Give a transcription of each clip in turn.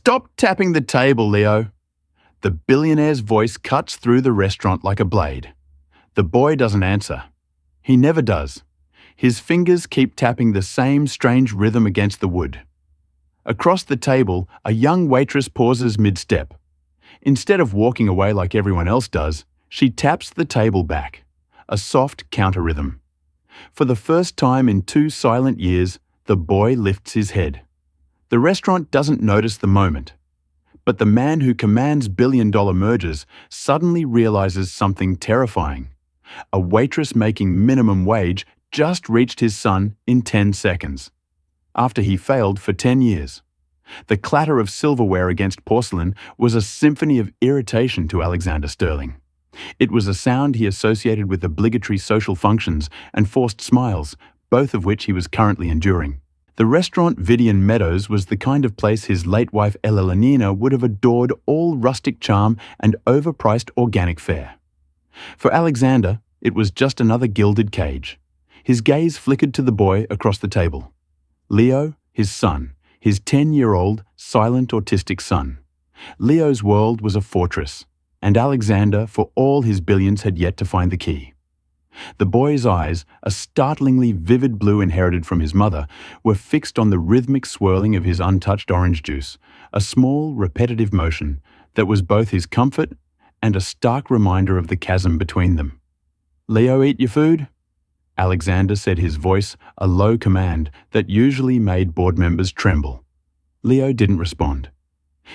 Stop tapping the table, Leo. The billionaire's voice cuts through the restaurant like a blade. The boy doesn't answer. He never does. His fingers keep tapping the same strange rhythm against the wood. Across the table, a young waitress pauses mid-step. Instead of walking away like everyone else does, she taps the table back, a soft counter-rhythm. For the first time in 2 silent years, the boy lifts his head. The restaurant doesn't notice the moment. But the man who commands billion-dollar mergers suddenly realizes something terrifying. A waitress making minimum wage just reached his son in 10 seconds, after he failed for 10 years. The clatter of silverware against porcelain was a symphony of irritation to Alexander Sterling. It was a sound he associated with obligatory social functions and forced smiles, both of which he was currently enduring. The restaurant Vidian Meadows was the kind of place his late wife Eleonina would have adored all rustic charm and overpriced organic fare. For Alexander, it was just another gilded cage. His gaze flickered to the boy across the table. Leo, his son, his 10-year-old, silent autistic son. Leo's world was a fortress, and Alexander, for all his billions, had yet to find the key. The boy's eyes, a startlingly vivid blue inherited from his mother, were fixed on the rhythmic swirling of his untouched orange juice, a small, repetitive motion that was both his comfort and a stark reminder of the chasm between them. "Leo, eat your food?" Alexander said, his voice a low command that usually made board members tremble. Leo didn't respond.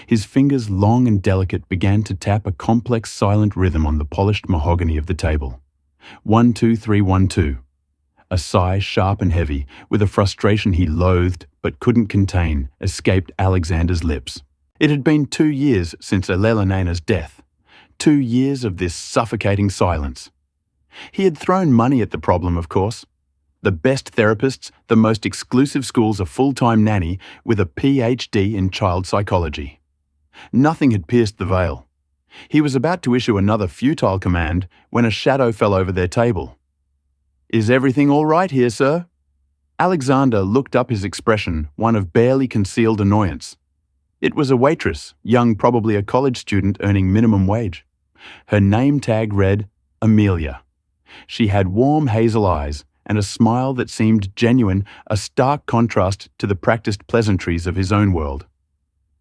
His fingers, long and delicate, began to tap a complex silent rhythm on the polished mahogany of the table. 1, 2, 3, 1, 2. A sigh, sharp and heavy, with a frustration he loathed but couldn't contain, escaped Alexander's lips. It had been 2 years since Eleonina's death. 2 years of this suffocating silence. He had thrown money at the problem, of course. The best therapists, the most exclusive schools, a full-time nanny with a PhD in child psychology. Nothing had pierced the veil. He was about to issue another futile command when a shadow fell over their table. "Is everything all right here, sir?" Alexander looked up, his expression one of barely concealed annoyance. It was a waitress, young, probably a college student earning minimum wage. Her name tag read Amelia. She had warm hazel eyes and a smile that seemed genuine, a stark contrast to the practiced pleasantries of his own world.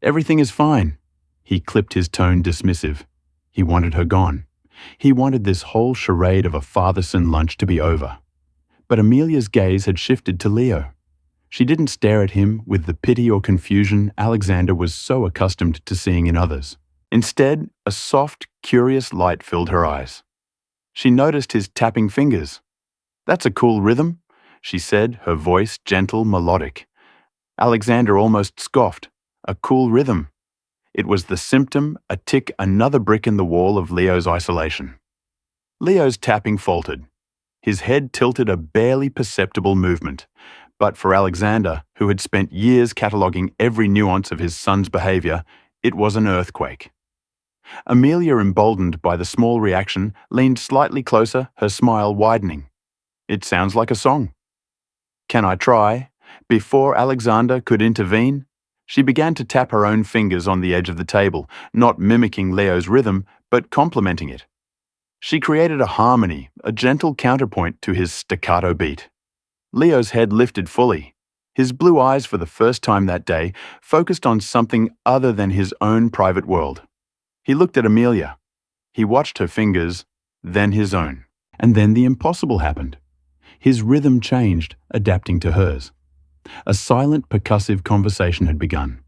"Everything is fine." He clipped his tone dismissive. He wanted her gone. He wanted this whole charade of a father-son lunch to be over. But Amelia's gaze had shifted to Leo. She didn't stare at him with the pity or confusion Alexander was so accustomed to seeing in others. Instead, a soft, curious light filled her eyes. She noticed his tapping fingers. "That's a cool rhythm," she said, her voice gentle, melodic. Alexander almost scoffed. A cool rhythm. It was the symptom, a tick, another brick in the wall of Leo's isolation. Leo's tapping faltered. His head tilted a barely perceptible movement. But for Alexander, who had spent years cataloguing every nuance of his son's behavior, it was an earthquake. Amelia, emboldened by the small reaction, leaned slightly closer, her smile widening. "It sounds like a song." "Can I try?" Before Alexander could intervene, she began to tap her own fingers on the edge of the table, not mimicking Leo's rhythm, but complementing it. She created a harmony, a gentle counterpoint to his staccato beat. Leo's head lifted fully. His blue eyes, for the first time that day, focused on something other than his own private world. He looked at Amelia. He watched her fingers, then his own. And then the impossible happened. His rhythm changed, adapting to hers. A silent, percussive conversation had begun.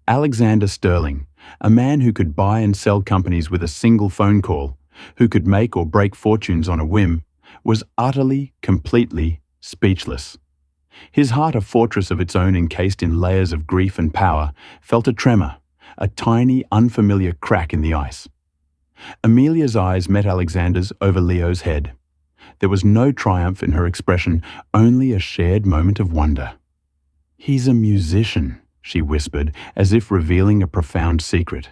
Alexander Sterling, a man who could buy and sell companies with a single phone call, who could make or break fortunes on a whim, was utterly, completely speechless. His heart, a fortress of its own encased in layers of grief and power, felt a tremor, a tiny, unfamiliar crack in the ice. Amelia's eyes met Alexander's over Leo's head. There was no triumph in her expression, only a shared moment of wonder. "He's a musician," she whispered, as if revealing a profound secret.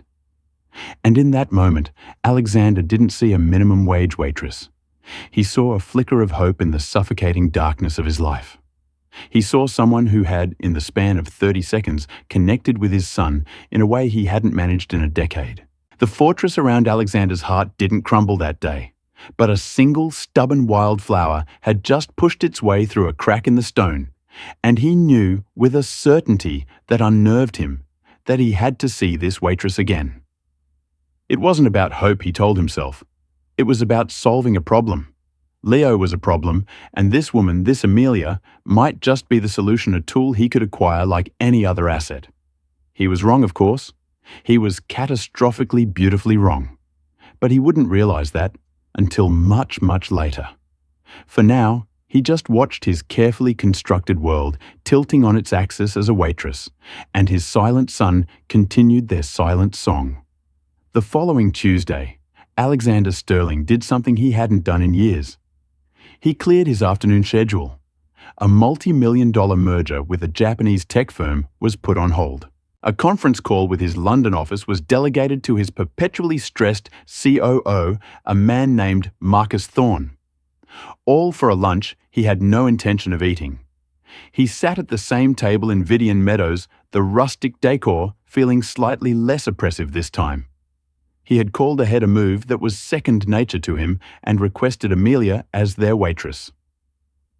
And in that moment, Alexander didn't see a minimum wage waitress. He saw a flicker of hope in the suffocating darkness of his life. He saw someone who had, in the span of 30 seconds, connected with his son in a way he hadn't managed in a decade. The fortress around Alexander's heart didn't crumble that day, but a single stubborn wildflower had just pushed its way through a crack in the stone, and he knew with a certainty that unnerved him that he had to see this waitress again. It wasn't about hope, he told himself. It was about solving a problem. Leo was a problem, and this woman, this Amelia, might just be the solution, a tool he could acquire like any other asset. He was wrong, of course. He was catastrophically beautifully wrong. But he wouldn't realize that until much, much later. For now, he just watched his carefully constructed world tilting on its axis as a waitress, and his silent son continued their silent song. The following Tuesday, Alexander Sterling did something he hadn't done in years. He cleared his afternoon schedule. A multi-million-dollar merger with a Japanese tech firm was put on hold. A conference call with his London office was delegated to his perpetually stressed COO, a man named Marcus Thorne. All for a lunch he had no intention of eating. He sat at the same table in Vidian Meadows, the rustic decor feeling slightly less oppressive this time. He had called ahead a move that was second nature to him and requested Amelia as their waitress.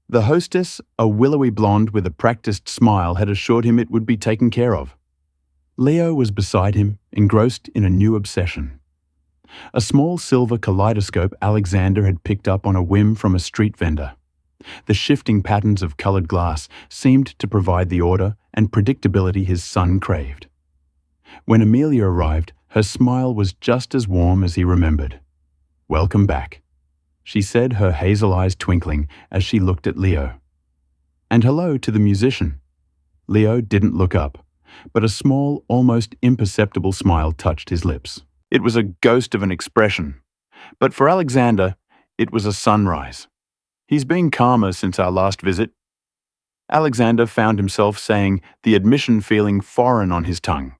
The hostess, a willowy blonde with a practiced smile, had assured him it would be taken care of. Leo was beside him, engrossed in a new obsession. A small silver kaleidoscope Alexander had picked up on a whim from a street vendor. The shifting patterns of colored glass seemed to provide the order and predictability his son craved. When Amelia arrived, her smile was just as warm as he remembered. "Welcome back," she said, her hazel eyes twinkling as she looked at Leo. "And hello to the musician." Leo didn't look up, but a small, almost imperceptible smile touched his lips. It was a ghost of an expression, but for Alexander, it was a sunrise. "He's been calmer since our last visit." Alexander found himself saying the admission feeling foreign on his tongue.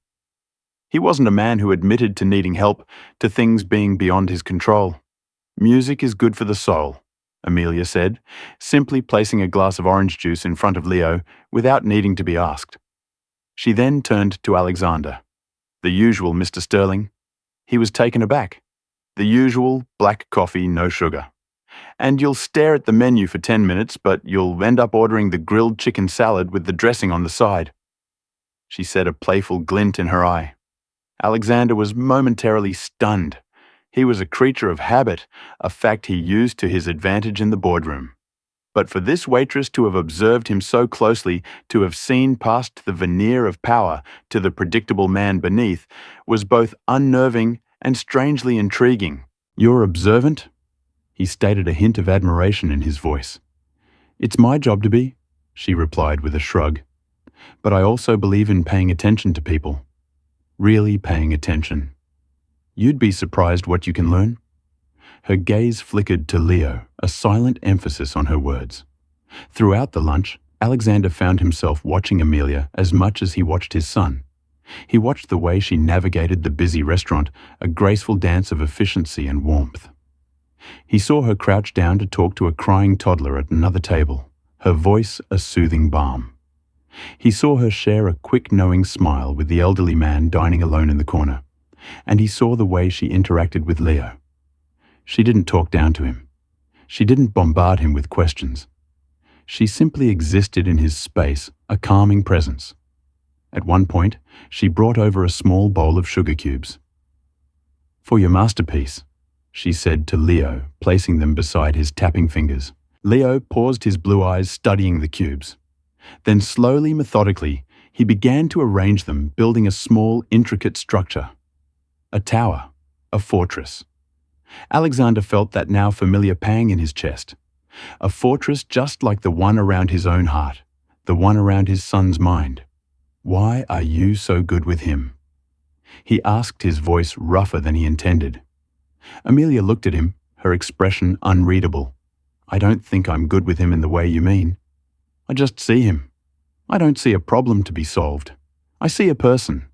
He wasn't a man who admitted to needing help, to things being beyond his control. "Music is good for the soul," Amelia said, simply placing a glass of orange juice in front of Leo without needing to be asked. She then turned to Alexander. "The usual, Mr. Sterling." He was taken aback. "The usual, black coffee, no sugar. And you'll stare at the menu for 10 minutes, but you'll end up ordering the grilled chicken salad with the dressing on the side," she said, a playful glint in her eye. Alexander was momentarily stunned. He was a creature of habit, a fact he used to his advantage in the boardroom. But for this waitress to have observed him so closely, to have seen past the veneer of power to the predictable man beneath, was both unnerving and strangely intriguing. "You're observant?" He stated, a hint of admiration in his voice. "It's my job to be," she replied with a shrug. "But I also believe in paying attention to people. Really paying attention. You'd be surprised what you can learn." Her gaze flickered to Leo, a silent emphasis on her words. Throughout the lunch, Alexander found himself watching Amelia as much as he watched his son. He watched the way she navigated the busy restaurant, a graceful dance of efficiency and warmth. He saw her crouch down to talk to a crying toddler at another table, her voice a soothing balm. He saw her share a quick, knowing smile with the elderly man dining alone in the corner, and he saw the way she interacted with Leo. She didn't talk down to him. She didn't bombard him with questions. She simply existed in his space, a calming presence. At one point, she brought over a small bowl of sugar cubes. "For your masterpiece," she said to Leo, placing them beside his tapping fingers. Leo paused, his blue eyes studying the cubes. Then slowly, methodically, he began to arrange them, building a small, intricate structure. A tower, a fortress. Alexander felt that now familiar pang in his chest. A fortress just like the one around his own heart, the one around his son's mind. "Why are you so good with him?" he asked, his voice rougher than he intended. Amelia looked at him, her expression unreadable. "I don't think I'm good with him in the way you mean. I just see him. I don't see a problem to be solved. I see a person."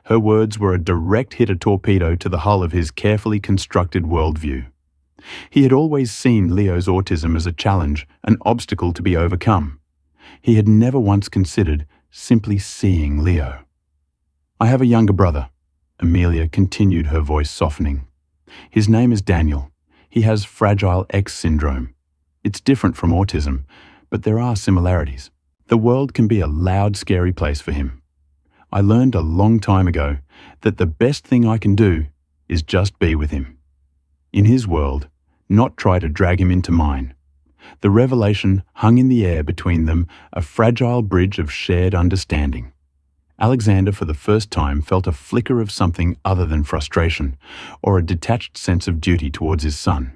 Her words were a direct hit, a torpedo to the hull of his carefully constructed worldview. He had always seen Leo's autism as a challenge, an obstacle to be overcome. He had never once considered simply seeing Leo. "I have a younger brother," Amelia continued, her voice softening. "His name is Daniel. He has Fragile X syndrome. It's different from autism, but there are similarities. The world can be a loud, scary place for him. I learned a long time ago that the best thing I can do is just be with him. In his world, not try to drag him into mine." The revelation hung in the air between them, a fragile bridge of shared understanding. Alexander, for the first time, felt a flicker of something other than frustration, or a detached sense of duty towards his son.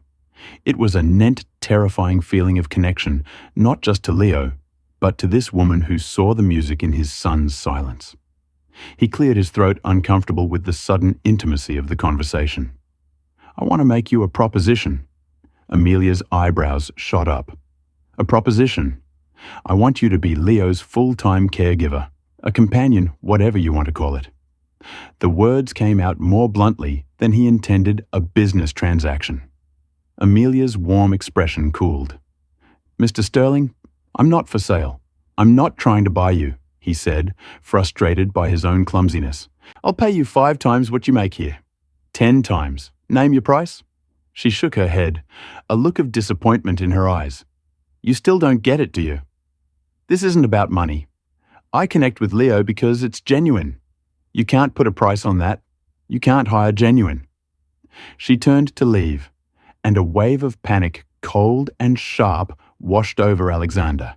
It was a terrifying feeling of connection, not just to Leo, but to this woman who saw the music in his son's silence. He cleared his throat, uncomfortable with the sudden intimacy of the conversation. "I want to make you a proposition." Amelia's eyebrows shot up. "A proposition? I want you to be Leo's full-time caregiver, a companion, whatever you want to call it." The words came out more bluntly than he intended, a business transaction. Amelia's warm expression cooled. "Mr. Sterling, I'm not for sale. I'm not trying to buy you," he said, frustrated by his own clumsiness. "I'll pay you 5 times what you make here. 10 times. Name your price?" She shook her head, a look of disappointment in her eyes. "You still don't get it, do you? This isn't about money. I connect with Leo because it's genuine. You can't put a price on that. You can't hire genuine." She turned to leave, and a wave of panic, cold and sharp, washed over Alexander.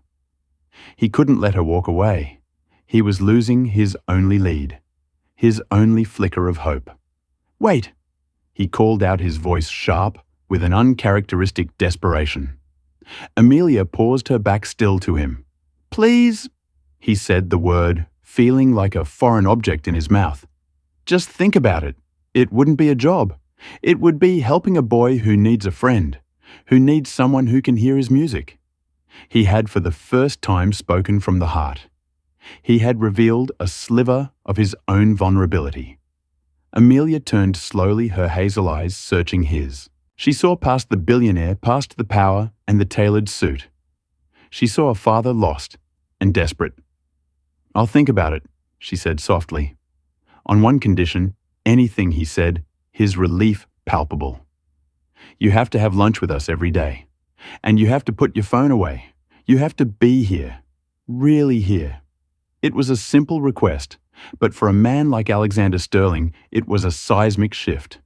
He couldn't let her walk away. He was losing his only lead, his only flicker of hope. "Wait!" He called out, his voice sharp, with an uncharacteristic desperation. Amelia paused, her back still to him. "Please," he said the word, feeling like a foreign object in his mouth. "Just think about it. It wouldn't be a job. It would be helping a boy who needs a friend, who needs someone who can hear his music." He had for the first time spoken from the heart. He had revealed a sliver of his own vulnerability. Amelia turned slowly, her hazel eyes searching his. She saw past the billionaire, past the power and the tailored suit. She saw a father lost and desperate. "I'll think about it," she said softly. "On one condition," anything, he said, his relief palpable. "You have to have lunch with us every day. And you have to put your phone away. You have to be here. Really here." It was a simple request, but for a man like Alexander Sterling, it was a seismic shift.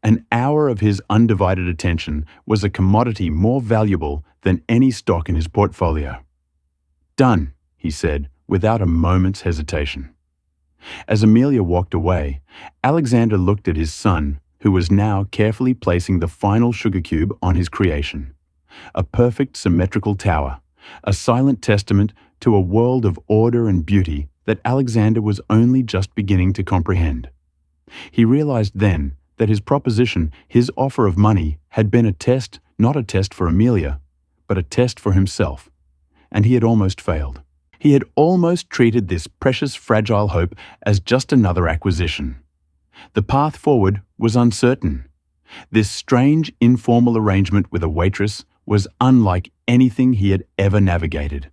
An hour of his undivided attention was a commodity more valuable than any stock in his portfolio. "Done," he said, without a moment's hesitation. As Amelia walked away, Alexander looked at his son, who was now carefully placing the final sugar cube on his creation. A perfect symmetrical tower, a silent testament to a world of order and beauty that Alexander was only just beginning to comprehend. He realized then that his proposition, his offer of money, had been a test, not a test for Amelia, but a test for himself, and he had almost failed. He had almost treated this precious, fragile hope as just another acquisition. The path forward was uncertain. This strange, informal arrangement with a waitress was unlike anything he had ever navigated.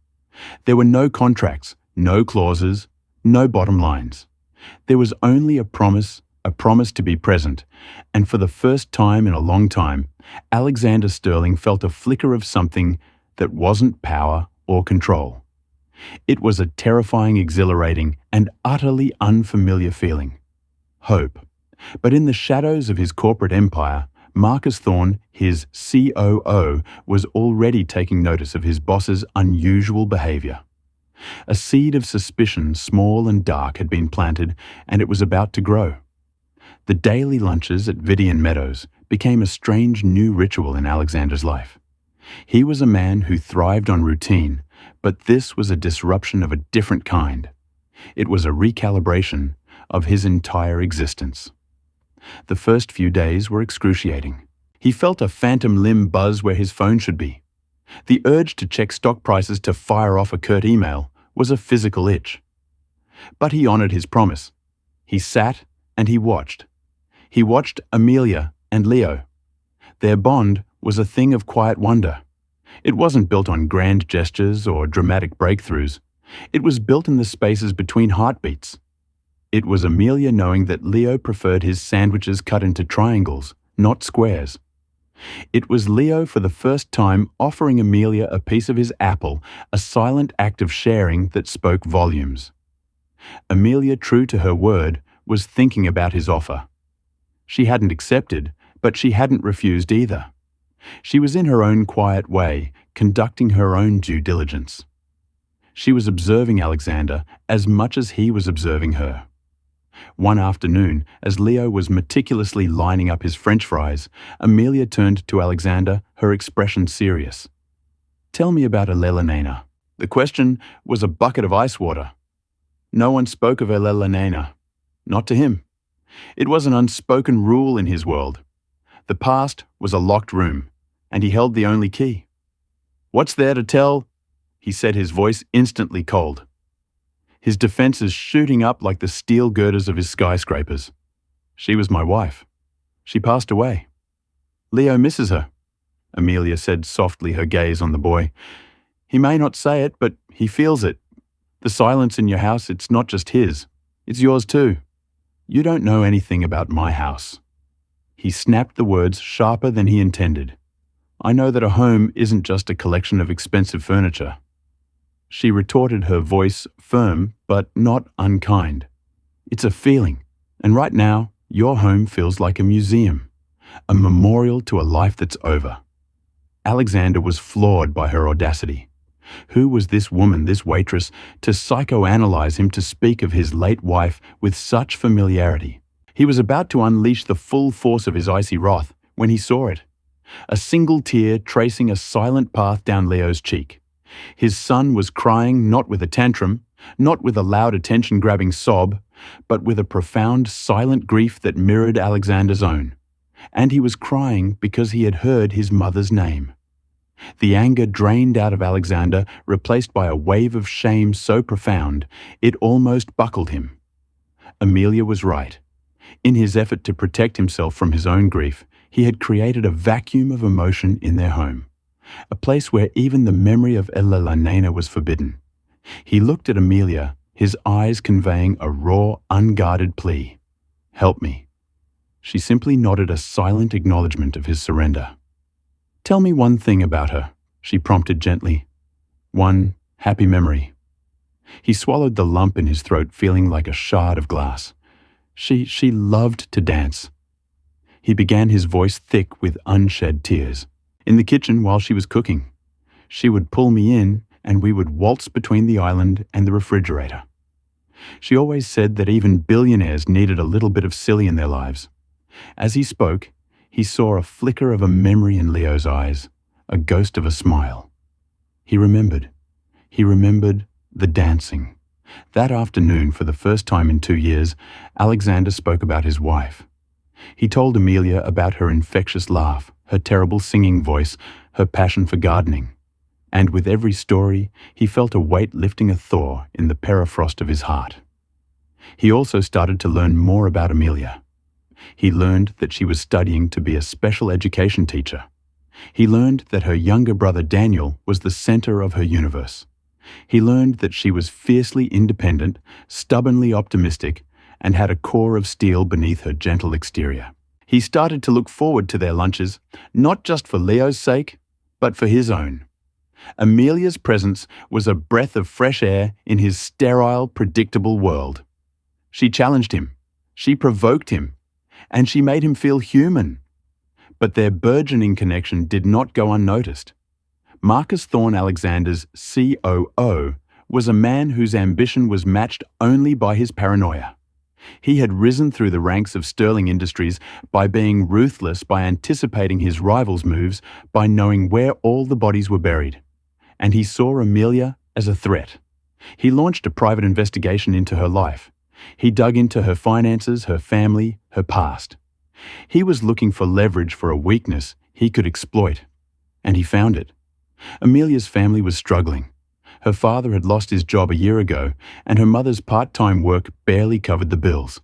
There were no contracts, no clauses, no bottom lines. There was only a promise to be present, and for the first time in a long time, Alexander Sterling felt a flicker of something that wasn't power or control. It was a terrifying, exhilarating, and utterly unfamiliar feeling. Hope. But in the shadows of his corporate empire, Marcus Thorne, his COO, was already taking notice of his boss's unusual behavior. A seed of suspicion, small and dark, had been planted, and it was about to grow. The daily lunches at Vidian Meadows became a strange new ritual in Alexander's life. He was a man who thrived on routine, but this was a disruption of a different kind. It was a recalibration of his entire existence. The first few days were excruciating. He felt a phantom limb buzz where his phone should be. The urge to check stock prices, to fire off a curt email, was a physical itch. But he honored his promise. He sat and he watched. He watched Amelia and Leo. Their bond was a thing of quiet wonder. It wasn't built on grand gestures or dramatic breakthroughs. It was built in the spaces between heartbeats. It was Amelia knowing that Leo preferred his sandwiches cut into triangles, not squares. It was Leo for the first time offering Amelia a piece of his apple, a silent act of sharing that spoke volumes. Amelia, true to her word, was thinking about his offer. She hadn't accepted, but she hadn't refused either. She was in her own quiet way, conducting her own due diligence. She was observing Alexander as much as he was observing her. One afternoon, as Leo was meticulously lining up his French fries, Amelia turned to Alexander, her expression serious. "Tell me about Elena." The question was a bucket of ice water. No one spoke of Elena. Not to him. It was an unspoken rule in his world. The past was a locked room, and he held the only key. "What's there to tell?" he said, his voice instantly cold. His defenses shooting up like the steel girders of his skyscrapers. "She was my wife. She passed away. Leo misses her," Amelia said softly, her gaze on the boy. "He may not say it, but he feels it. The silence in your house, it's not just his. It's yours too. You don't know anything about my house." He snapped the words sharper than he intended. "I know that a home isn't just a collection of expensive furniture." She retorted, her voice firm but not unkind. "It's a feeling, and right now, your home feels like a museum, a memorial to a life that's over." Alexander was floored by her audacity. Who was this woman, this waitress, to psychoanalyze him, to speak of his late wife with such familiarity? He was about to unleash the full force of his icy wrath when he saw it. A single tear tracing a silent path down Leo's cheek. His son was crying not with a tantrum, not with a loud attention-grabbing sob, but with a profound, silent grief that mirrored Alexander's own. And he was crying because he had heard his mother's name. The anger drained out of Alexander, replaced by a wave of shame so profound, it almost buckled him. Amelia was right. In his effort to protect himself from his own grief, he had created a vacuum of emotion in their home. A place where even the memory of Elena was forbidden. He looked at Amelia, his eyes conveying a raw, unguarded plea. "Help me." She simply nodded a silent acknowledgement of his surrender. "Tell me one thing about her," she prompted gently. "One happy memory." He swallowed the lump in his throat, feeling like a shard of glass. She loved to dance." He began, his voice thick with unshed tears. "In the kitchen while she was cooking. She would pull me in and we would waltz between the island and the refrigerator. She always said that even billionaires needed a little bit of silly in their lives." As he spoke, he saw a flicker of a memory in Leo's eyes, a ghost of a smile. He remembered. He remembered the dancing. That afternoon, for the first time in 2 years, Alexander spoke about his wife. He told Amelia about her infectious laugh, her terrible singing voice, her passion for gardening. And with every story, he felt a weight lifting a thaw in the permafrost of his heart. He also started to learn more about Amelia. He learned that she was studying to be a special education teacher. He learned that her younger brother Daniel was the center of her universe. He learned that she was fiercely independent, stubbornly optimistic, and had a core of steel beneath her gentle exterior. He started to look forward to their lunches, not just for Leo's sake, but for his own. Amelia's presence was a breath of fresh air in his sterile, predictable world. She challenged him, she provoked him, and she made him feel human. But their burgeoning connection did not go unnoticed. Marcus Thorne Alexander's COO was a man whose ambition was matched only by his paranoia. He had risen through the ranks of Sterling Industries by being ruthless, by anticipating his rivals' moves, by knowing where all the bodies were buried. And he saw Amelia as a threat. He launched a private investigation into her life. He dug into her finances, her family, her past. He was looking for leverage for a weakness he could exploit. And he found it. Amelia's family was struggling. Her father had lost his job a year ago, and her mother's part-time work barely covered the bills.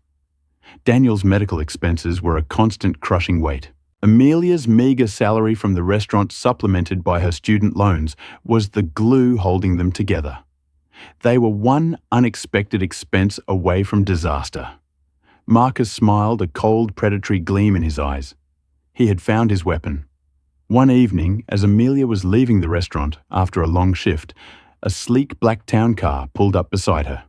Daniel's medical expenses were a constant crushing weight. Amelia's meager salary from the restaurant, supplemented by her student loans, was the glue holding them together. They were one unexpected expense away from disaster. Marcus smiled, a cold, predatory gleam in his eyes. He had found his weapon. One evening, as Amelia was leaving the restaurant after a long shift, a sleek black town car pulled up beside her.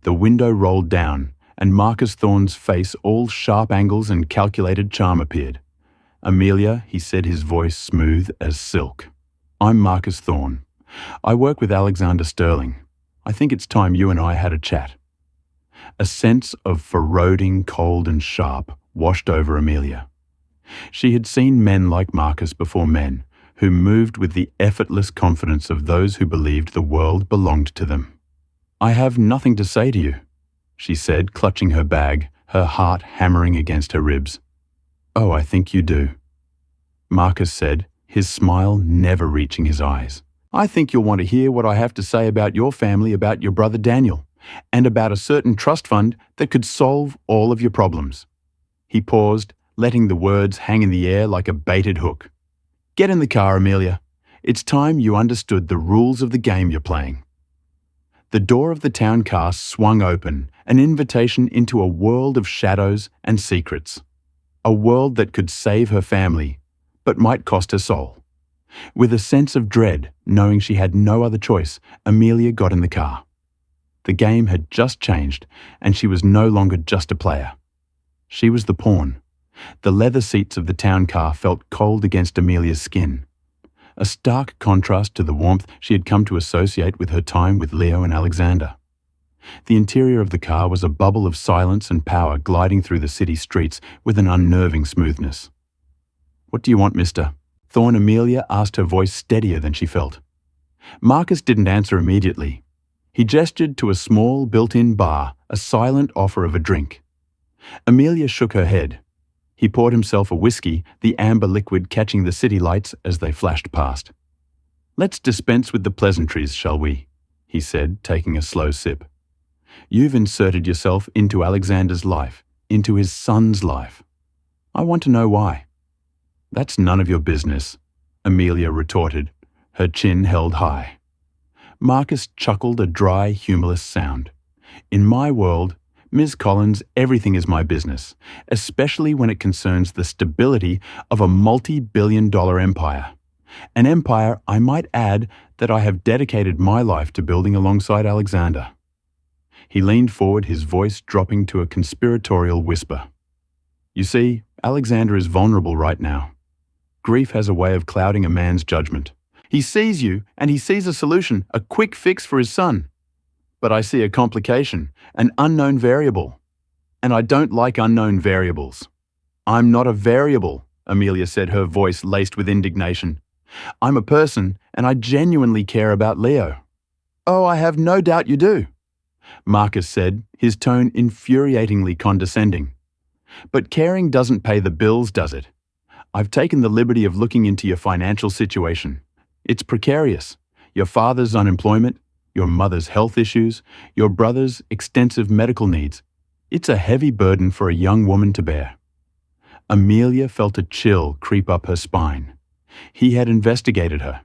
The window rolled down, and Marcus Thorne's face, all sharp angles and calculated charm, appeared. "Amelia," he said, his voice smooth as silk. "I'm Marcus Thorne. I work with Alexander Sterling. I think it's time you and I had a chat." A sense of foreboding, cold and sharp, washed over Amelia. She had seen men like Marcus before, men who moved with the effortless confidence of those who believed the world belonged to them. "I have nothing to say to you," she said, clutching her bag, her heart hammering against her ribs. "Oh, I think you do," Marcus said, his smile never reaching his eyes. "I think you'll want to hear what I have to say about your family, about your brother Daniel, and about a certain trust fund that could solve all of your problems." He paused, letting the words hang in the air like a baited hook. "Get in the car, Amelia. It's time you understood the rules of the game you're playing." The door of the town car swung open, an invitation into a world of shadows and secrets. A world that could save her family, but might cost her soul. With a sense of dread, knowing she had no other choice, Amelia got in the car. The game had just changed, and she was no longer just a player. She was the pawn. The leather seats of the town car felt cold against Amelia's skin, a stark contrast to the warmth she had come to associate with her time with Leo and Alexander. The interior of the car was a bubble of silence and power, gliding through the city streets with an unnerving smoothness. "What do you want, mister?" Thorne, Amelia asked, her voice steadier than she felt. Marcus didn't answer immediately. He gestured to a small, built-in bar, a silent offer of a drink. Amelia shook her head. He poured himself a whiskey, the amber liquid catching the city lights as they flashed past. "Let's dispense with the pleasantries, shall we?" he said, taking a slow sip. "You've inserted yourself into Alexander's life, into his son's life. I want to know why." "That's none of your business," Amelia retorted, her chin held high. Marcus chuckled, a dry, humorless sound. "In my world, Ms. Collins, everything is my business, especially when it concerns the stability of a multi-billion-dollar empire. An empire, I might add, that I have dedicated my life to building alongside Alexander." He leaned forward, his voice dropping to a conspiratorial whisper. "You see, Alexander is vulnerable right now. Grief has a way of clouding a man's judgment. He sees you, and he sees a solution, a quick fix for his son. But I see a complication, an unknown variable. And I don't like unknown variables." "I'm not a variable," Amelia said, her voice laced with indignation. "I'm a person, and I genuinely care about Leo." "Oh, I have no doubt you do," Marcus said, his tone infuriatingly condescending. "But caring doesn't pay the bills, does it? I've taken the liberty of looking into your financial situation. It's precarious. Your father's unemployment, your mother's health issues, your brother's extensive medical needs. It's a heavy burden for a young woman to bear." Amelia felt a chill creep up her spine. He had investigated her.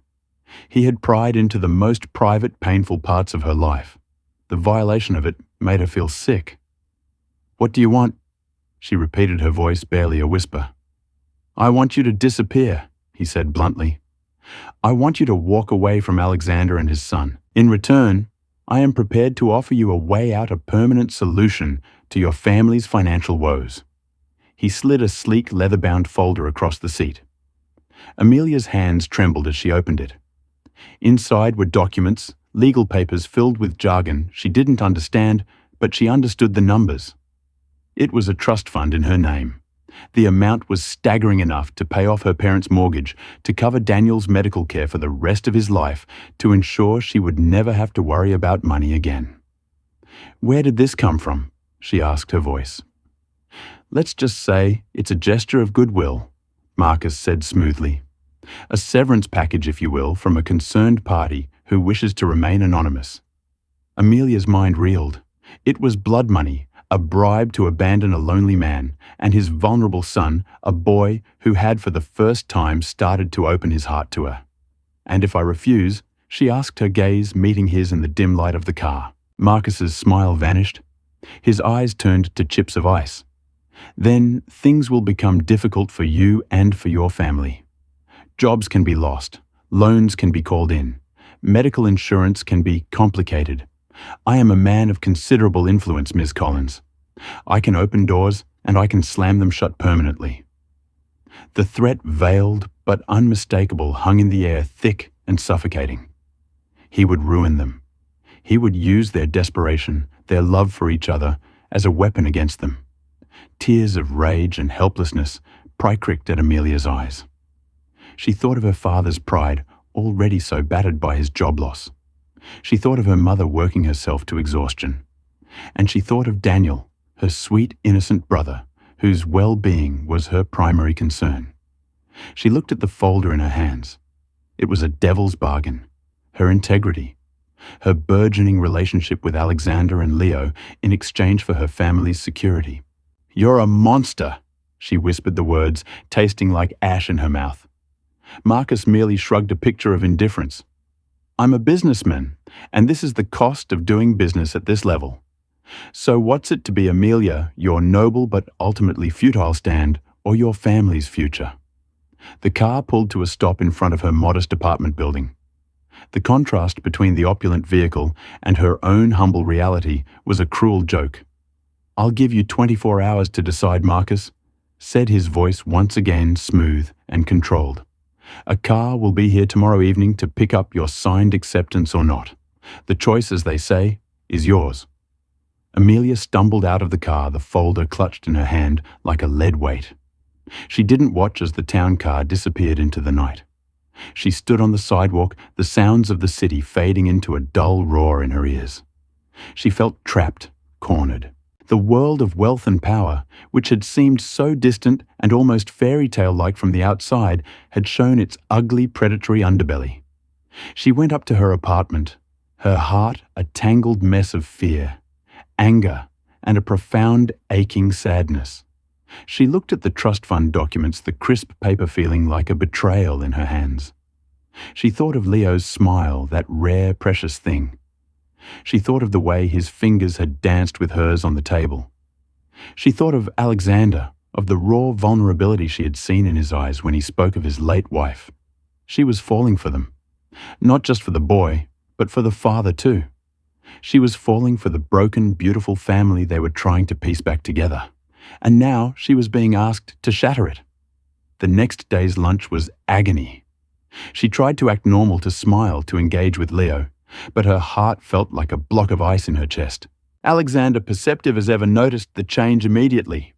He had pried into the most private, painful parts of her life. The violation of it made her feel sick. "What do you want?" she repeated, her voice barely a whisper. "I want you to disappear," he said bluntly. "I want you to walk away from Alexander and his son. In return, I am prepared to offer you a way out, a permanent solution to your family's financial woes." He slid a sleek, leather-bound folder across the seat. Amelia's hands trembled as she opened it. Inside were documents, legal papers filled with jargon she didn't understand, but she understood the numbers. It was a trust fund in her name. The amount was staggering enough to pay off her parents' mortgage, to cover Daniel's medical care for the rest of his life, to ensure she would never have to worry about money again. "Where did this come from?" she asked, her voice. "Let's just say it's a gesture of goodwill," Marcus said smoothly. "A severance package, if you will, from a concerned party who wishes to remain anonymous." Amelia's mind reeled. It was blood money, a bribe to abandon a lonely man, and his vulnerable son, a boy who had for the first time started to open his heart to her. And if I refuse, she asked, her gaze meeting his in the dim light of the car. Marcus's smile vanished. His eyes turned to chips of ice. Then things will become difficult for you and for your family. Jobs can be lost. Loans can be called in. Medical insurance can be complicated. I am a man of considerable influence, Ms. Collins. I can open doors and I can slam them shut permanently. The threat, veiled but unmistakable, hung in the air, thick and suffocating. He would ruin them. He would use their desperation, their love for each other, as a weapon against them. Tears of rage and helplessness pricked at Amelia's eyes. She thought of her father's pride, already so battered by his job loss. She thought of her mother working herself to exhaustion. And she thought of Daniel, her sweet, innocent brother, whose well-being was her primary concern. She looked at the folder in her hands. It was a devil's bargain. Her integrity, her burgeoning relationship with Alexander and Leo in exchange for her family's security. "You're a monster," she whispered the words, tasting like ash in her mouth. Marcus merely shrugged a picture of indifference. "I'm a businessman, and this is the cost of doing business at this level. So what's it to be Amelia, your noble but ultimately futile stand, or your family's future?" The car pulled to a stop in front of her modest apartment building. The contrast between the opulent vehicle and her own humble reality was a cruel joke. "I'll give you 24 hours to decide, Marcus," said his voice once again smooth and controlled. "A car will be here tomorrow evening to pick up your signed acceptance or not. The choice, as they say, is yours." Amelia stumbled out of the car, the folder clutched in her hand like a lead weight. She didn't watch as the town car disappeared into the night. She stood on the sidewalk, the sounds of the city fading into a dull roar in her ears. She felt trapped, cornered. The world of wealth and power, which had seemed so distant and almost fairy tale-like from the outside, had shown its ugly, predatory underbelly. She went up to her apartment, her heart a tangled mess of fear, anger, and a profound, aching sadness. She looked at the trust fund documents, the crisp paper feeling like a betrayal in her hands. She thought of Leo's smile, that rare, precious thing. She thought of the way his fingers had danced with hers on the table. She thought of Alexander, of the raw vulnerability she had seen in his eyes when he spoke of his late wife. She was falling for them. Not just for the boy, but for the father too. She was falling for the broken, beautiful family they were trying to piece back together. And now she was being asked to shatter it. The next day's lunch was agony. She tried to act normal, to smile, to engage with Leo, but her heart felt like a block of ice in her chest. Alexander, perceptive as ever, noticed the change immediately.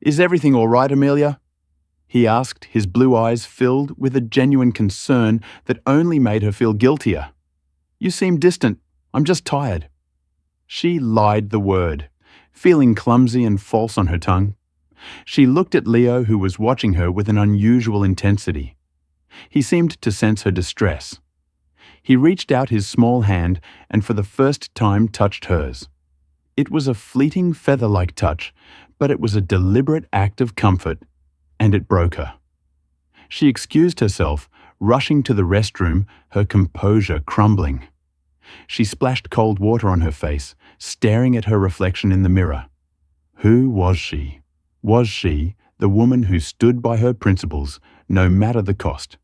"Is everything all right, Amelia?" he asked, his blue eyes filled with a genuine concern that only made her feel guiltier. "You seem distant. I'm just tired." She lied the word, feeling clumsy and false on her tongue. She looked at Leo, who was watching her with an unusual intensity. He seemed to sense her distress. He reached out his small hand and for the first time touched hers. It was a fleeting feather-like touch, but it was a deliberate act of comfort, and it broke her. She excused herself, rushing to the restroom, her composure crumbling. She splashed cold water on her face, staring at her reflection in the mirror. Who was she? Was she the woman who stood by her principles, no matter the cost?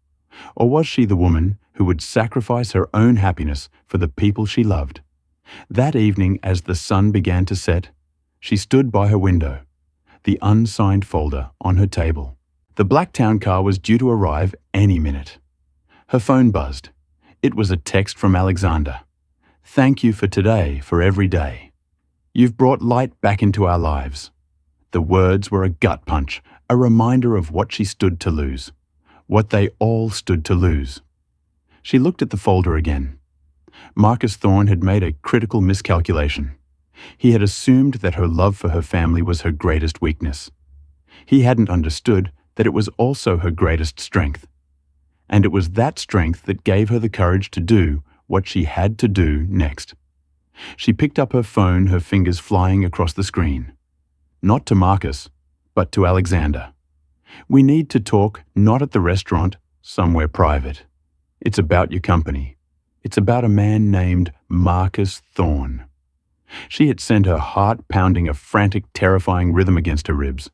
Or was she the woman who would sacrifice her own happiness for the people she loved? That evening, as the sun began to set, she stood by her window, the unsigned folder on her table. The black town car was due to arrive any minute. Her phone buzzed. It was a text from Alexander. "Thank you for today, for every day. You've brought light back into our lives." The words were a gut punch, a reminder of what she stood to lose, what they all stood to lose. She looked at the folder again. Marcus Thorne had made a critical miscalculation. He had assumed that her love for her family was her greatest weakness. He hadn't understood that it was also her greatest strength. And it was that strength that gave her the courage to do what she had to do next. She picked up her phone, her fingers flying across the screen. Not to Marcus, but to Alexander. We need to talk, not at the restaurant, somewhere private. It's about your company. It's about a man named Marcus Thorne. She had sent her heart pounding a frantic, terrifying rhythm against her ribs.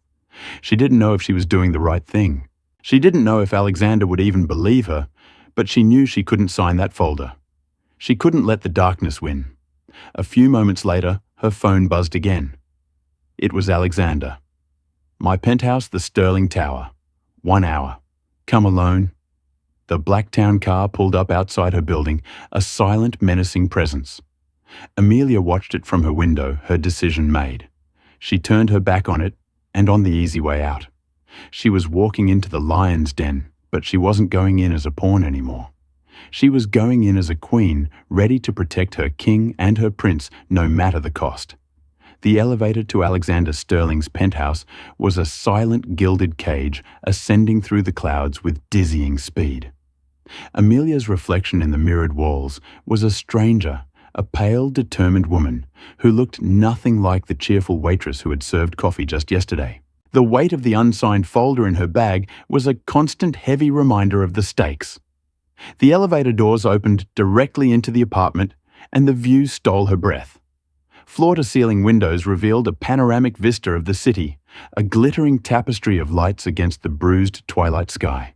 She didn't know if she was doing the right thing. She didn't know if Alexander would even believe her, but she knew she couldn't sign that folder. She couldn't let the darkness win. A few moments later, her phone buzzed again. It was Alexander. My penthouse, the Sterling Tower. 1 hour. Come alone. The Blacktown car pulled up outside her building, a silent, menacing presence. Amelia watched it from her window, her decision made. She turned her back on it and on the easy way out. She was walking into the lion's den, but she wasn't going in as a pawn anymore. She was going in as a queen, ready to protect her king and her prince, no matter the cost. The elevator to Alexander Sterling's penthouse was a silent gilded cage ascending through the clouds with dizzying speed. Amelia's reflection in the mirrored walls was a stranger, a pale, determined woman who looked nothing like the cheerful waitress who had served coffee just yesterday. The weight of the unsigned folder in her bag was a constant heavy reminder of the stakes. The elevator doors opened directly into the apartment, and the view stole her breath. Floor-to-ceiling windows revealed a panoramic vista of the city, a glittering tapestry of lights against the bruised twilight sky.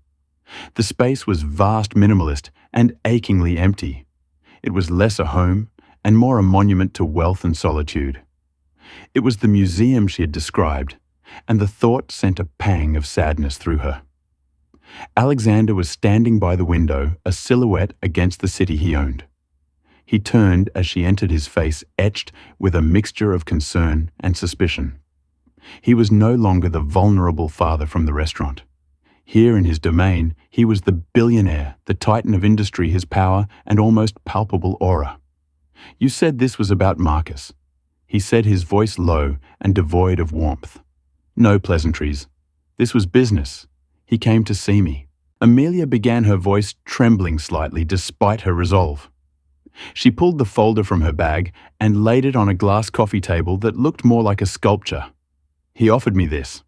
The space was vast, minimalist, and achingly empty. It was less a home and more a monument to wealth and solitude. It was the museum she had described, and the thought sent a pang of sadness through her. Alexander was standing by the window, a silhouette against the city he owned. He turned as she entered, his face etched with a mixture of concern and suspicion. He was no longer the vulnerable father from the restaurant. Here in his domain, he was the billionaire, the titan of industry, his power and almost palpable aura. You said this was about Marcus. He said, his voice low and devoid of warmth. No pleasantries. This was business. He came to see me. Amelia began, her voice trembling slightly despite her resolve. She pulled the folder from her bag and laid it on a glass coffee table that looked more like a sculpture. He offered me this.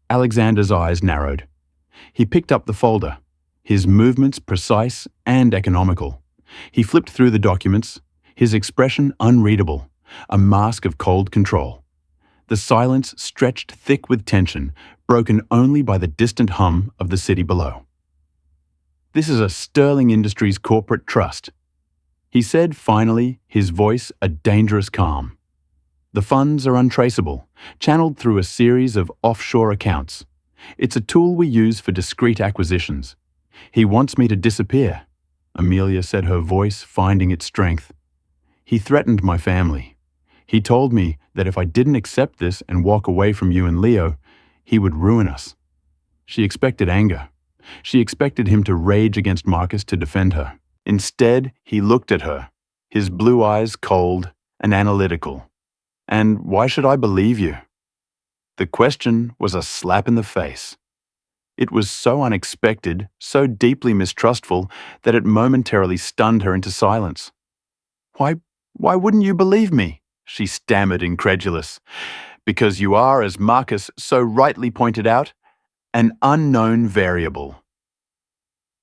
Alexander's eyes narrowed. He picked up the folder, his movements precise and economical. He flipped through the documents, his expression unreadable, a mask of cold control. The silence stretched thick with tension, broken only by the distant hum of the city below. This is a Sterling Industries corporate trust, he said finally, his voice a dangerous calm. The funds are untraceable, channeled through a series of offshore accounts. It's a tool we use for discreet acquisitions. He wants me to disappear, Amelia said, her voice finding its strength. He threatened my family. He told me that if I didn't accept this and walk away from you and Leo, he would ruin us. She expected anger. She expected him to rage against Marcus to defend her. Instead, he looked at her, his blue eyes cold and analytical. And why should I believe you? The question was a slap in the face. It was so unexpected, so deeply mistrustful, that it momentarily stunned her into silence. Why wouldn't you believe me? She stammered, incredulous. Because you are, as Marcus so rightly pointed out, an unknown variable.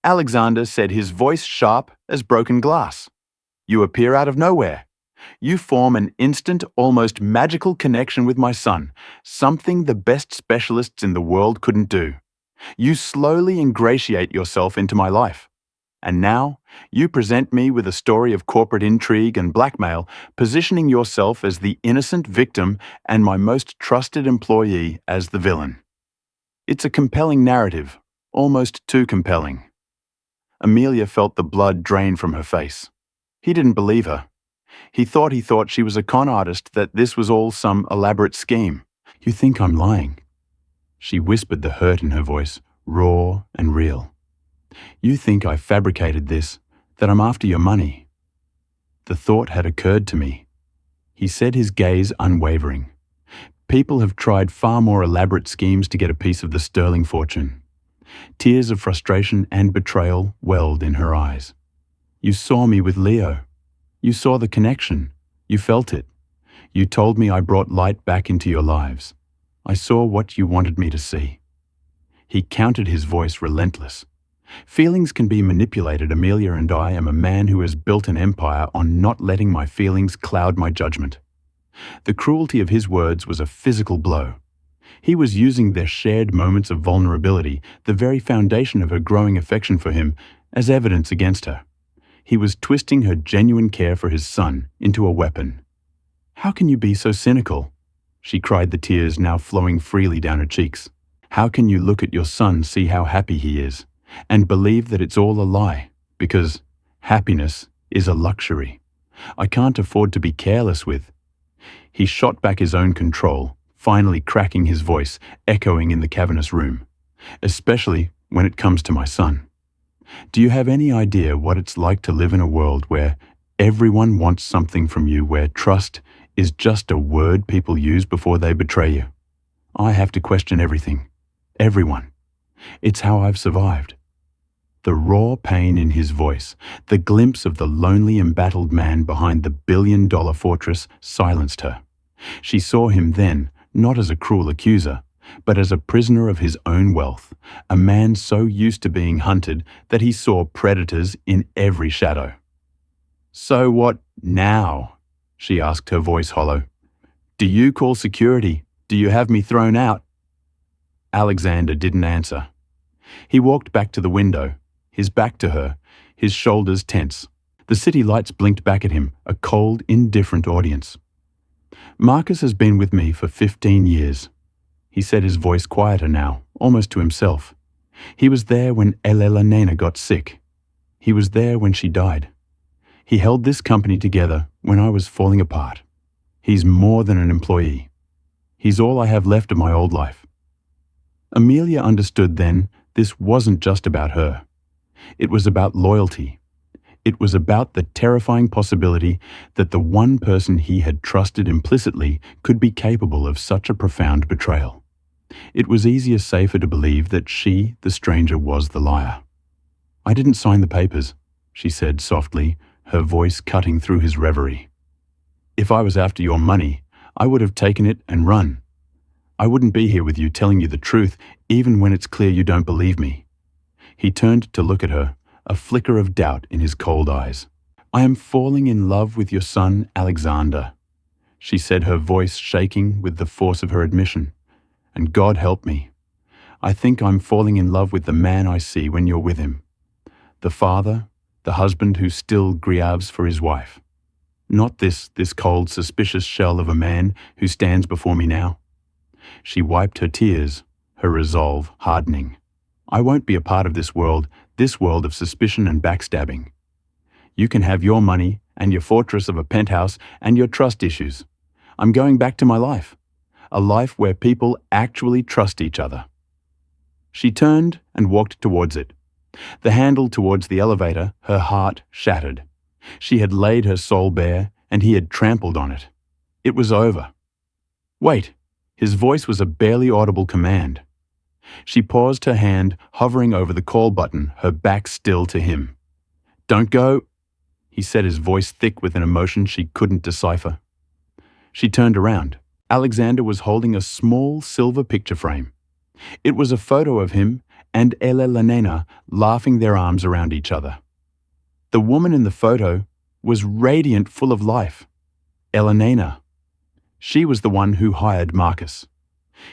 Alexander said, his voice sharp as broken glass. You appear out of nowhere. You form an instant, almost magical connection with my son, something the best specialists in the world couldn't do. You slowly ingratiate yourself into my life. And now, you present me with a story of corporate intrigue and blackmail, positioning yourself as the innocent victim and my most trusted employee as the villain. It's a compelling narrative, almost too compelling. Amelia felt the blood drain from her face. He didn't believe her. He thought she was a con artist, that this was all some elaborate scheme. You think I'm lying? She whispered, the hurt in her voice, raw and real. You think I fabricated this, that I'm after your money. The thought had occurred to me. He said, his gaze unwavering. People have tried far more elaborate schemes to get a piece of the Sterling fortune. Tears of frustration and betrayal welled in her eyes. You saw me with Leo. You saw the connection. You felt it. You told me I brought light back into your lives. I saw what you wanted me to see." He countered, his voice relentless. "Feelings can be manipulated, Amelia, and I am a man who has built an empire on not letting my feelings cloud my judgment." The cruelty of his words was a physical blow. He was using their shared moments of vulnerability, the very foundation of her growing affection for him, as evidence against her. He was twisting her genuine care for his son into a weapon. "How can you be so cynical?" she cried, the tears now flowing freely down her cheeks. "How can you look at your son, see how happy he is, and believe that it's all a lie, because happiness is a luxury I can't afford to be careless with?" He shot back his own control, finally cracking his voice, echoing in the cavernous room. "Especially when it comes to my son. Do you have any idea what it's like to live in a world where everyone wants something from you, where trust is just a word people use before they betray you? I have to question everything. Everyone. It's how I've survived." The raw pain in his voice, the glimpse of the lonely, embattled man behind the billion-dollar fortress, silenced her. She saw him then, not as a cruel accuser, but as a prisoner of his own wealth, a man so used to being hunted that he saw predators in every shadow. "So what now?" she asked, her voice hollow. "Do you call security? Do you have me thrown out?" Alexander didn't answer. He walked back to the window, his back to her, his shoulders tense. The city lights blinked back at him, a cold, indifferent audience. "Marcus has been with me for 15 years. He said, his voice quieter now, almost to himself. "He was there when Elena got sick. He was there when she died. He held this company together when I was falling apart. He's more than an employee. He's all I have left of my old life." Amelia understood then this wasn't just about her. It was about loyalty. It was about the terrifying possibility that the one person he had trusted implicitly could be capable of such a profound betrayal. It was easier, safer to believe that she, the stranger, was the liar. "I didn't sign the papers," she said softly, her voice cutting through his reverie. "If I was after your money, I would have taken it and run. I wouldn't be here with you telling you the truth, even when it's clear you don't believe me." He turned to look at her, a flicker of doubt in his cold eyes. "I am falling in love with your son, Alexander," she said, her voice shaking with the force of her admission. "And God help me. I think I'm falling in love with the man I see when you're with him. The father, the husband who still grieves for his wife. Not this cold, suspicious shell of a man who stands before me now." She wiped her tears, her resolve hardening. "I won't be a part of this world of suspicion and backstabbing. You can have your money and your fortress of a penthouse and your trust issues. I'm going back to my life, a life where people actually trust each other." She turned and walked towards it. The handle towards the elevator, her heart shattered. She had laid her soul bare, and he had trampled on it. It was over. "Wait!" His voice was a barely audible command. She paused, her hand hovering over the call button, her back still to him. "Don't go," he said, his voice thick with an emotion she couldn't decipher. She turned around. Alexander was holding a small silver picture frame. It was a photo of him and Elena laughing, their arms around each other. The woman in the photo was radiant, full of life. Elena. She was the one who hired Marcus.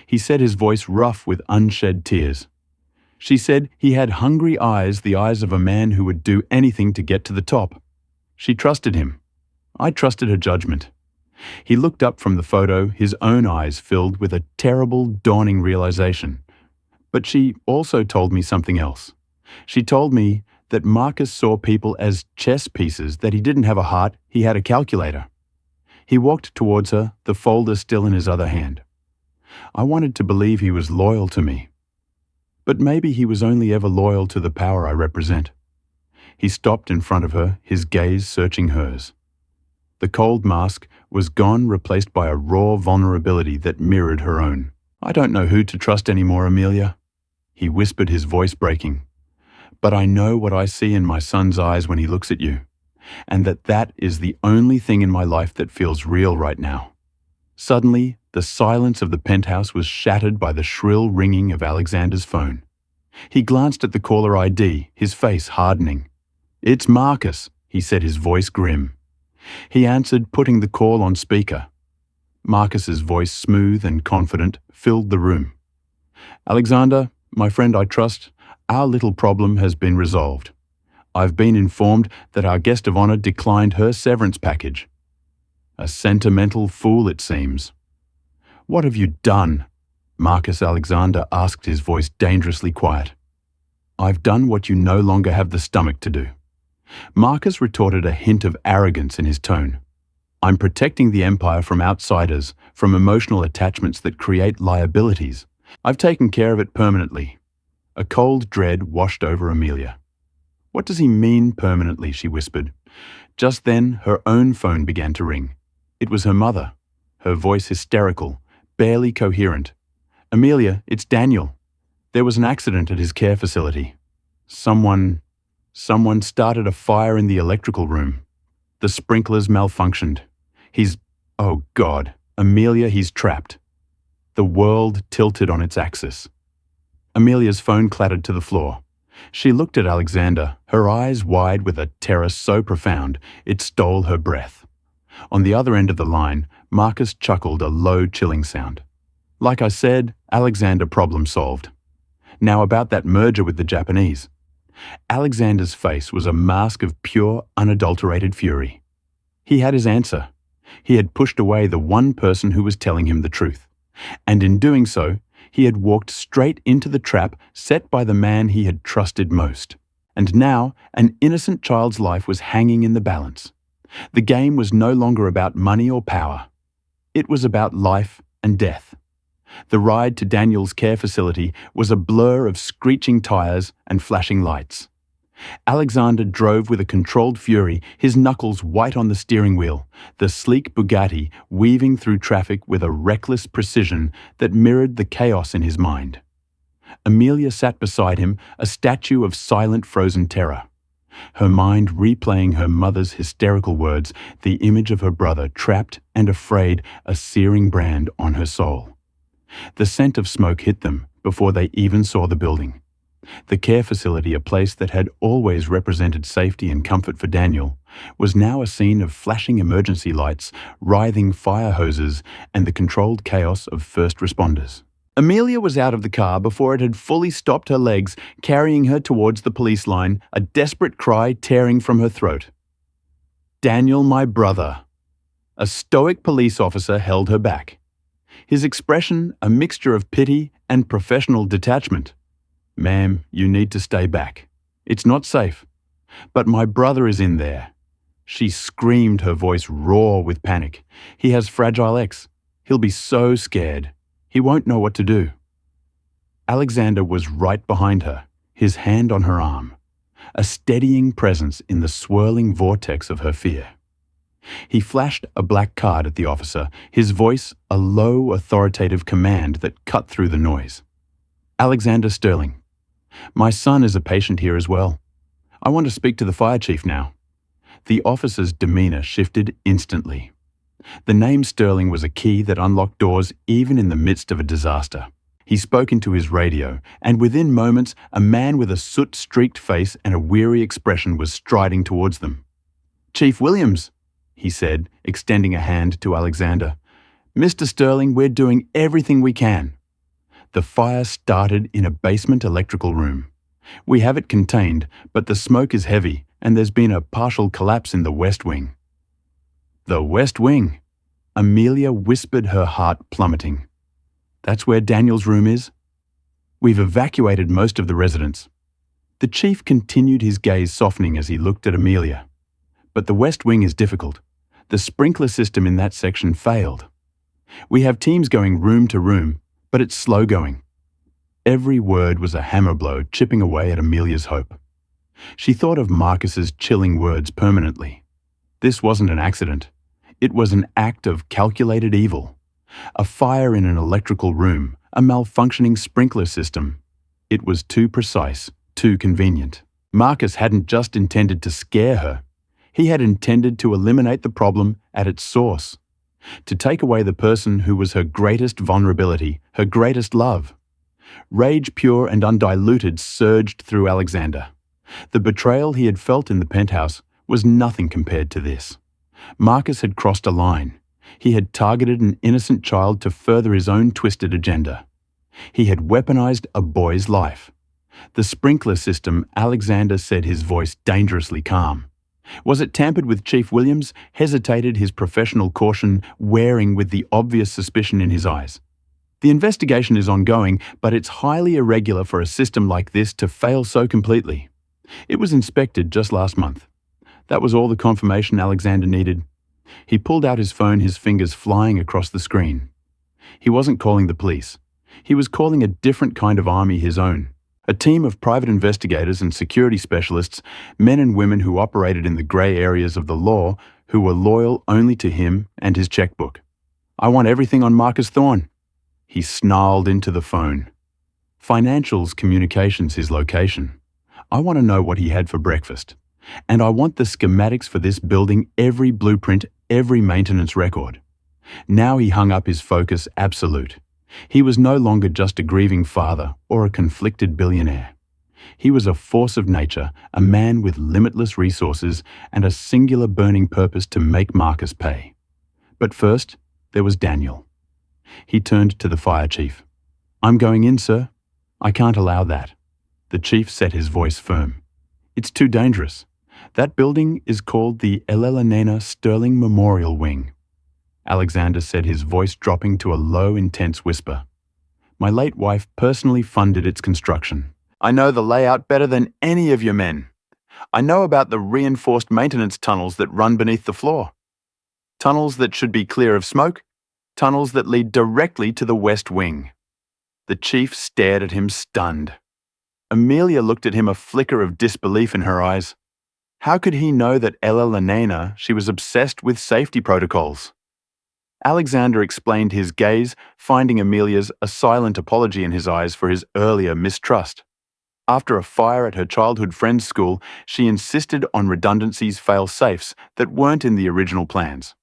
He said, his voice rough with unshed tears. She said he had hungry eyes, the eyes of a man who would do anything to get to the top. She trusted him. I trusted her judgment. He looked up from the photo, his own eyes filled with a terrible, dawning realization. But she also told me something else. She told me that Marcus saw people as chess pieces, that he didn't have a heart, he had a calculator. He walked towards her, the folder still in his other hand. I wanted to believe he was loyal to me. But maybe he was only ever loyal to the power I represent. He stopped in front of her, his gaze searching hers. The cold mask was gone, replaced by a raw vulnerability that mirrored her own. "I don't know who to trust anymore, Amelia," he whispered, his voice breaking. "But I know what I see in my son's eyes when he looks at you. and that is the only thing in my life that feels real right now. Suddenly, the silence of the penthouse was shattered by the shrill ringing of Alexander's phone. He glanced at the caller ID, his face hardening. "It's Marcus," he said, his voice grim. He answered, putting the call on speaker. Marcus's voice, smooth and confident, filled the room. "Alexander, my friend I trust, our little problem has been resolved. I've been informed that our guest of honor declined her severance package. A sentimental fool, it seems." "What have you done?" Marcus Alexander asked, his voice dangerously quiet. "I've done what you no longer have the stomach to do." Marcus retorted, a hint of arrogance in his tone. "I'm protecting the empire from outsiders, from emotional attachments that create liabilities. I've taken care of it permanently." A cold dread washed over Amelia. "What does he mean permanently?" she whispered. Just then, her own phone began to ring. It was her mother, her voice hysterical, barely coherent. "Amelia, it's Daniel. There was an accident at his care facility. Someone started a fire in the electrical room. The sprinklers malfunctioned. Oh God, Amelia, he's trapped." The world tilted on its axis. Amelia's phone clattered to the floor. She looked at Alexander, her eyes wide with a terror so profound it stole her breath. On the other end of the line, Marcus chuckled, a low, chilling sound. "Like I said, Alexander, problem solved. Now about that merger with the Japanese." Alexander's face was a mask of pure, unadulterated fury. He had his answer. He had pushed away the one person who was telling him the truth. And in doing so, he had walked straight into the trap set by the man he had trusted most. And now, an innocent child's life was hanging in the balance. The game was no longer about money or power. It was about life and death. The ride to Daniel's care facility was a blur of screeching tires and flashing lights. Alexander drove with a controlled fury, his knuckles white on the steering wheel, the sleek Bugatti weaving through traffic with a reckless precision that mirrored the chaos in his mind. Amelia sat beside him, a statue of silent, frozen terror. Her mind replaying her mother's hysterical words, the image of her brother trapped and afraid, a searing brand on her soul. The scent of smoke hit them before they even saw the building. The care facility, a place that had always represented safety and comfort for Daniel, was now a scene of flashing emergency lights, writhing fire hoses, and the controlled chaos of first responders. Amelia was out of the car before it had fully stopped her legs, carrying her towards the police line, a desperate cry tearing from her throat. "Daniel, my brother." A stoic police officer held her back. His expression a mixture of pity and professional detachment. "Ma'am, you need to stay back. It's not safe. But my brother is in there." She screamed, her voice raw with panic. "He has Fragile X. He'll be so scared. He won't know what to do." Alexander was right behind her, his hand on her arm, a steadying presence in the swirling vortex of her fear. He flashed a black card at the officer, his voice a low, authoritative command that cut through the noise. "Alexander Sterling. My son is a patient here as well. I want to speak to the fire chief now." The officer's demeanor shifted instantly. The name Sterling was a key that unlocked doors even in the midst of a disaster. He spoke into his radio, and within moments, a man with a soot-streaked face and a weary expression was striding towards them. "Chief Williams," he said, extending a hand to Alexander. "Mr. Sterling, we're doing everything we can." The fire started in a basement electrical room. "We have it contained, but the smoke is heavy, and there's been a partial collapse in the West Wing." "The West Wing?" Amelia whispered, her heart plummeting. "That's where Daniel's room is?" "We've evacuated most of the residents." The chief continued, his gaze softening as he looked at Amelia. "But the West Wing is difficult. The sprinkler system in that section failed. We have teams going room to room, but it's slow going." Every word was a hammer blow chipping away at Amelia's hope. She thought of Marcus's chilling words permanently. This wasn't an accident. It was an act of calculated evil. A fire in an electrical room, a malfunctioning sprinkler system. It was too precise, too convenient. Marcus hadn't just intended to scare her. He had intended to eliminate the problem at its source, to take away the person who was her greatest vulnerability, her greatest love. Rage pure and undiluted surged through Alexander. The betrayal he had felt in the penthouse was nothing compared to this. Marcus had crossed a line. He had targeted an innocent child to further his own twisted agenda. He had weaponized a boy's life. The sprinkler system, Alexander said, his voice dangerously calm. Was it tampered with? Chief Williams hesitated, his professional caution wearing with the obvious suspicion in his eyes. The investigation is ongoing, but it's highly irregular for a system like this to fail so completely. It was inspected just last month. That was all the confirmation Alexander needed. He pulled out his phone, his fingers flying across the screen. He wasn't calling the police. He was calling a different kind of army, his own. A team of private investigators and security specialists, men and women who operated in the grey areas of the law, who were loyal only to him and his checkbook. I want everything on Marcus Thorne. He snarled into the phone. Financials, communications, his location. I want to know what he had for breakfast. And I want the schematics for this building, every blueprint, every maintenance record. Now he hung up his focus absolute. He was no longer just a grieving father or a conflicted billionaire. He was a force of nature, a man with limitless resources and a singular burning purpose to make Marcus pay. But first, there was Daniel. He turned to the fire chief. I'm going in, sir. I can't allow that. The chief set his voice firm. It's too dangerous. That building is called the Elena Sterling Memorial Wing. Alexander said, his voice dropping to a low, intense whisper. My late wife personally funded its construction. I know the layout better than any of your men. I know about the reinforced maintenance tunnels that run beneath the floor. Tunnels that should be clear of smoke. Tunnels that lead directly to the West Wing. The chief stared at him, stunned. Amelia looked at him, a flicker of disbelief in her eyes. How could he know that Elena, she was obsessed with safety protocols? Alexander explained, his gaze finding Amelia's a silent apology in his eyes for his earlier mistrust. After a fire at her childhood friend's school, she insisted on redundancies, fail-safes that weren't in the original plans.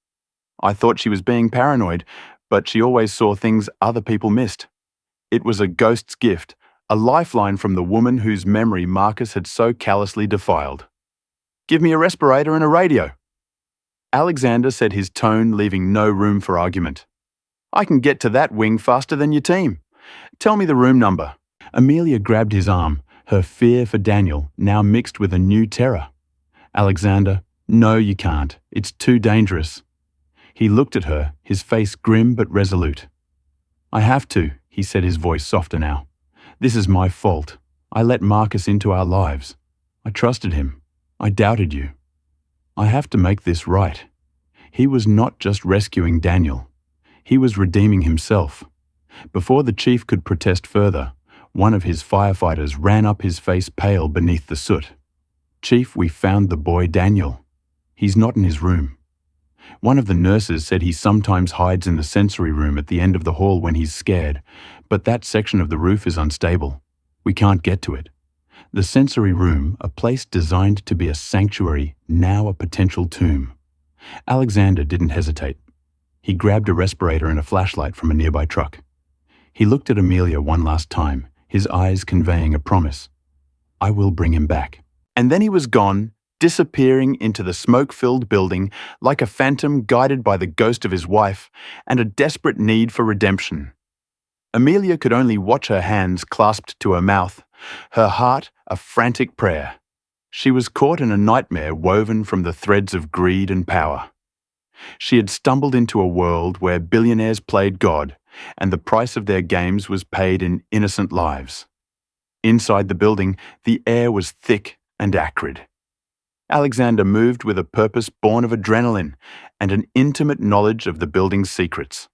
I thought she was being paranoid, but she always saw things other people missed. It was a ghost's gift, a lifeline from the woman whose memory Marcus had so callously defiled. Give me a respirator and a radio. Alexander said, his tone leaving no room for argument. I can get to that wing faster than your team. Tell me the room number. Amelia grabbed his arm, her fear for Daniel now mixed with a new terror. Alexander, no, you can't. It's too dangerous. He looked at her, his face grim but resolute. I have to, he said, his voice softer now. This is my fault. I let Marcus into our lives. I trusted him. I doubted you. I have to make this right. He was not just rescuing Daniel. He was redeeming himself. Before the chief could protest further, one of his firefighters ran up, his face pale beneath the soot. Chief, we found the boy Daniel. He's not in his room. One of the nurses said he sometimes hides in the sensory room at the end of the hall when he's scared, but that section of the roof is unstable. We can't get to it. The sensory room, a place designed to be a sanctuary, now a potential tomb. Alexander didn't hesitate. He grabbed a respirator and a flashlight from a nearby truck. He looked at Amelia one last time, his eyes conveying a promise. I will bring him back. And then he was gone, disappearing into the smoke-filled building like a phantom guided by the ghost of his wife and a desperate need for redemption. Amelia could only watch her hands clasped to her mouth, her heart a frantic prayer. She was caught in a nightmare woven from the threads of greed and power. She had stumbled into a world where billionaires played God, and the price of their games was paid in innocent lives. Inside the building, the air was thick and acrid. Alexander moved with a purpose born of adrenaline and an intimate knowledge of the building's secrets.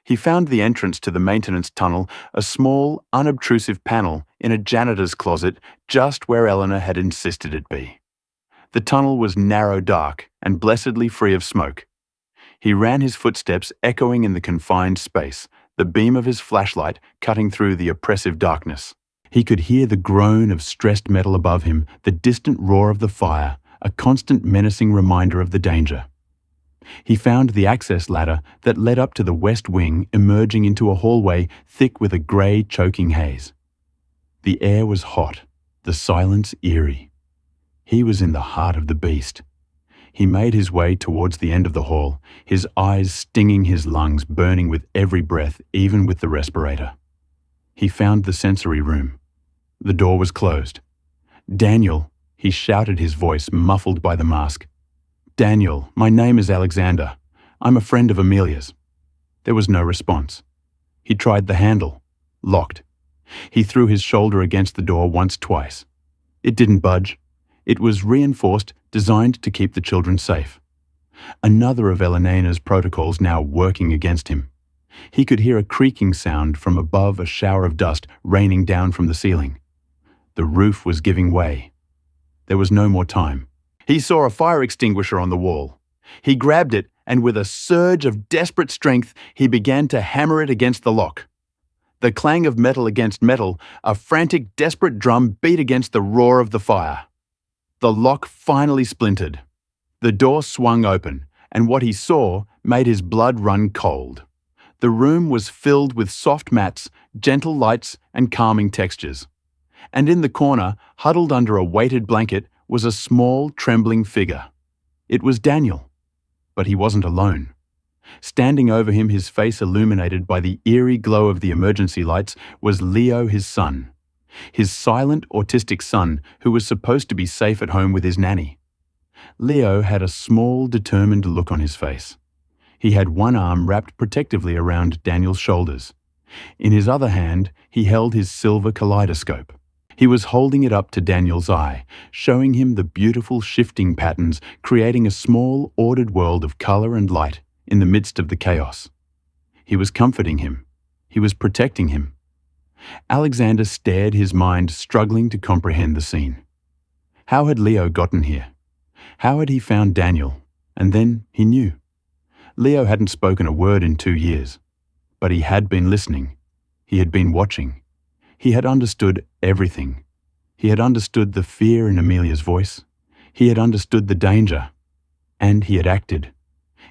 He found the entrance to the maintenance tunnel, a small, unobtrusive panel in a janitor's closet just where Eleanor had insisted it be. The tunnel was narrow, dark, and blessedly free of smoke. He ran his footsteps echoing in the confined space, the beam of his flashlight cutting through the oppressive darkness. He could hear the groan of stressed metal above him, the distant roar of the fire, a constant menacing reminder of the danger. He found the access ladder that led up to the west wing, emerging into a hallway thick with a grey, choking haze. The air was hot, the silence eerie. He was in the heart of the beast. He made his way towards the end of the hall, his eyes stinging, his lungs burning with every breath, even with the respirator. He found the sensory room. The door was closed. "Daniel," he shouted, his voice muffled by the mask. "Daniel, my name is Alexander. I'm a friend of Amelia's." There was no response. He tried the handle. Locked. He threw his shoulder against the door once, twice. It didn't budge. It was reinforced, designed to keep the children safe. Another of Elena's protocols now working against him. He could hear a creaking sound from above, a shower of dust raining down from the ceiling. The roof was giving way. There was no more time. He saw a fire extinguisher on the wall. He grabbed it, and with a surge of desperate strength, he began to hammer it against the lock. The clang of metal against metal, a frantic, desperate drum beat against the roar of the fire. The lock finally splintered. The door swung open, and what he saw made his blood run cold. The room was filled with soft mats, gentle lights, and calming textures. And in the corner, huddled under a weighted blanket, was a small, trembling figure. It was Daniel. But he wasn't alone. Standing over him, his face illuminated by the eerie glow of the emergency lights, was Leo, his son. His silent, autistic son, who was supposed to be safe at home with his nanny. Leo had a small, determined look on his face. He had one arm wrapped protectively around Daniel's shoulders. In his other hand, he held his silver kaleidoscope. He was holding it up to Daniel's eye, showing him the beautiful shifting patterns, creating a small, ordered world of color and light in the midst of the chaos. He was comforting him. He was protecting him. Alexander stared, his mind struggling to comprehend the scene. How had Leo gotten here? How had he found Daniel? And then he knew. Leo hadn't spoken a word in 2 years, but he had been listening. He had been watching. He had understood everything. He had understood the fear in Amelia's voice. He had understood the danger. And he had acted.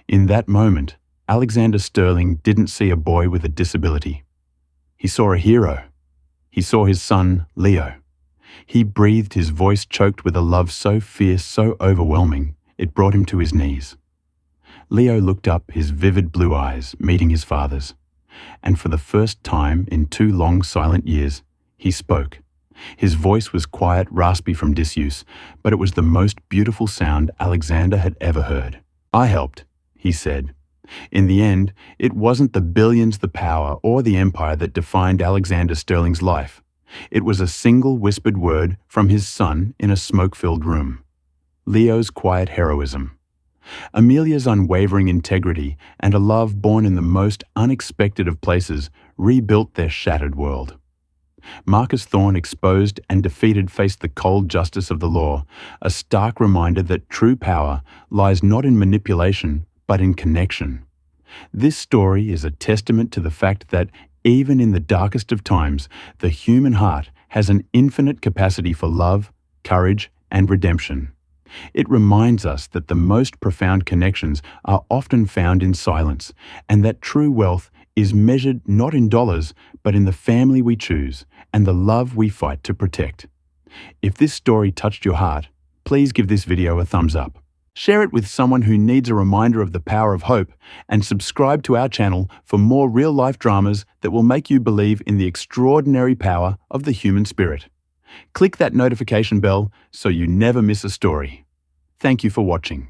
In that moment, Alexander Sterling didn't see a boy with a disability. He saw a hero. He saw his son, Leo. He breathed, his voice choked with a love so fierce, so overwhelming, it brought him to his knees. Leo looked up, his vivid blue eyes meeting his father's. And for the first time in 2 long, silent years, he spoke. His voice was quiet, raspy from disuse, but it was the most beautiful sound Alexander had ever heard. "I helped," he said. In the end, it wasn't the billions, the power, or the empire that defined Alexander Sterling's life. It was a single whispered word from his son in a smoke-filled room. Leo's quiet heroism. Amelia's unwavering integrity and a love born in the most unexpected of places rebuilt their shattered world. Marcus Thorne, exposed and defeated, faced the cold justice of the law, a stark reminder that true power lies not in manipulation, but in connection. This story is a testament to the fact that even in the darkest of times, the human heart has an infinite capacity for love, courage, and redemption. It reminds us that the most profound connections are often found in silence, and that true wealth is measured not in dollars, but in the family we choose and the love we fight to protect. If this story touched your heart, please give this video a thumbs up. Share it with someone who needs a reminder of the power of hope, and subscribe to our channel for more real-life dramas that will make you believe in the extraordinary power of the human spirit. Click that notification bell so you never miss a story. Thank you for watching.